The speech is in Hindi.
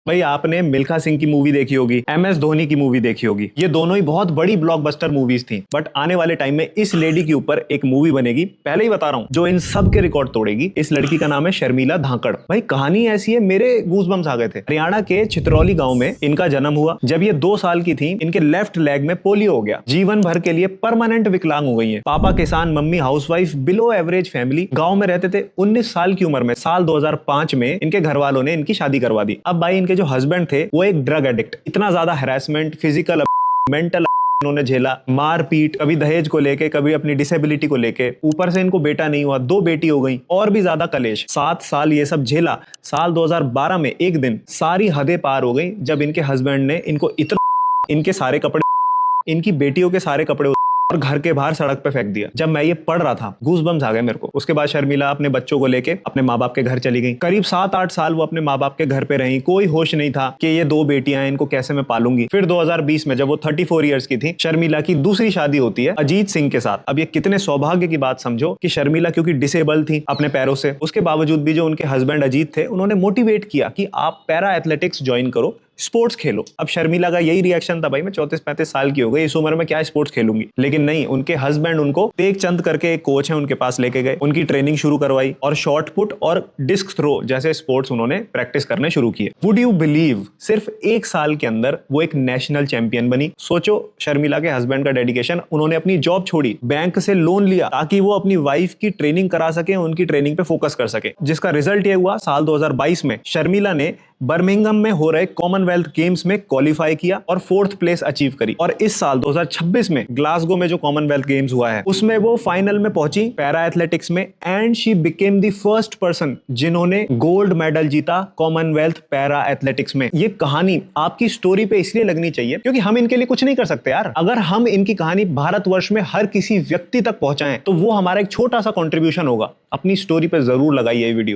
भाई आपने मिल्खा सिंह की मूवी देखी होगी, MS धोनी की मूवी देखी होगी। ये दोनों ही बहुत बड़ी ब्लॉकबस्टर मूवीज थी। बट आने वाले टाइम में इस लेडी के ऊपर एक मूवी बनेगी, पहले ही बता रहा हूं, जो इन सब के रिकॉर्ड तोड़ेगी। इस लड़की का नाम है शर्मिला धाकड़। भाई कहानी ऐसी है, मेरे गूज़बम्स आ गए थे। हरियाणा के छितरौली गांव में इनका जन्म हुआ। जब ये 2 साल की थी, इनके लेफ्ट लेग में पोलियो हो गया। जीवन भर के लिए परमानेंट विकलांग हो गई है। पापा किसान, mummy housewife, below average family. गांव में रहते थे। 19 साल की उम्र में साल 2005 में इनके घर वालों ने इनकी शादी करवा दी। अब भाई इनके जो हस्बैंड थे वो एक ड्रग एडिक्ट। इतना ज्यादा हैरेसमेंट, फिजिकल, मेंटल उन्होंने झेला, मारपीट, कभी दहेज को लेके, कभी अपनी डिसेबिलिटी को लेके। ऊपर से इनको बेटा नहीं हुआ, 2 बेटी हो गई, और भी ज्यादा कलेश। 7 साल ये सब झेला। साल 2012 में एक दिन सारी हदें पार हो गई जब इनके हस्बैंड ने इनको इनके सारे कपड़े, इनकी बेटियों के सारे कपड़े और घर के बाहर सड़क पे फेंक दिया। जब मैं ये पढ़ रहा था, गूज़बम्स आ गए मेरे को। उसके बाद शर्मिला अपने बच्चों को लेके अपने माँ बाप के घर चली गई। करीब 7-8 साल वो अपने माँ बाप के घर पे रही। कोई होश नहीं था कि ये 2 बेटियां हैं, इनको कैसे मैं पालूंगी। फिर 2020 में जब वो 34 ईयर्स की थी, शर्मिला की दूसरी शादी होती है अजीत सिंह के साथ। अब ये कितने सौभाग्य की बात समझो कि शर्मिला क्योंकि डिसेबल थी अपने पैरों से, उसके बावजूद भी जो उनके हस्बैंड अजीत थे, उन्होंने मोटिवेट किया कि आप पैरा एथलेटिक्स ज्वाइन करो, स्पोर्ट्स खेलो। अब शर्मिला का यही रिएक्शन था, भाई मैं 34-35 साल की हो गई, इस उम्र में क्या स्पोर्ट्स खेलूंगी। लेकिन नहीं, उनके हस्बैंड उनको तेग चंद करके एक कोच है, उनके पास लेके गए, उनकी ट्रेनिंग शुरू करवाई और शॉर्ट पुट और डिस्क थ्रो जैसे स्पोर्ट्स उन्होंने प्रैक्टिस करने शुरू किए। वुड यू बिलीव, सिर्फ 1 साल के अंदर वो एक नेशनल चैंपियन बनी। सोचो शर्मिला के हस्बैंड का डेडिकेशन। उन्होंने अपनी जॉब छोड़ी, बैंक से लोन लिया ताकि वो अपनी वाइफ की ट्रेनिंग करा सके, उनकी ट्रेनिंग पे फोकस कर सके। जिसका रिजल्ट ये हुआ, साल 2022 में शर्मिला ने बर्मिंघम में हो रहे कॉमनवेल्थ गेम्स में क्वालिफाई किया और 4th प्लेस अचीव करी। और इस साल 2026 में ग्लासगो में जो कॉमनवेल्थ गेम्स हुआ है, उसमें वो फाइनल में पहुंची पैरा एथलेटिक्स में, and she became the first person जिन्होंने गोल्ड मेडल जीता कॉमनवेल्थ पैरा एथलेटिक्स में। ये कहानी आपकी स्टोरी पे इसलिए लगनी चाहिए क्योंकि हम इनके लिए कुछ नहीं कर सकते यार। अगर हम इनकी कहानी भारतवर्ष में हर किसी व्यक्ति तक पहुंचाएं तो वो हमारा एक छोटा सा कॉन्ट्रीब्यूशन होगा। अपनी स्टोरी पे जरूर लगाइए ये वीडियो।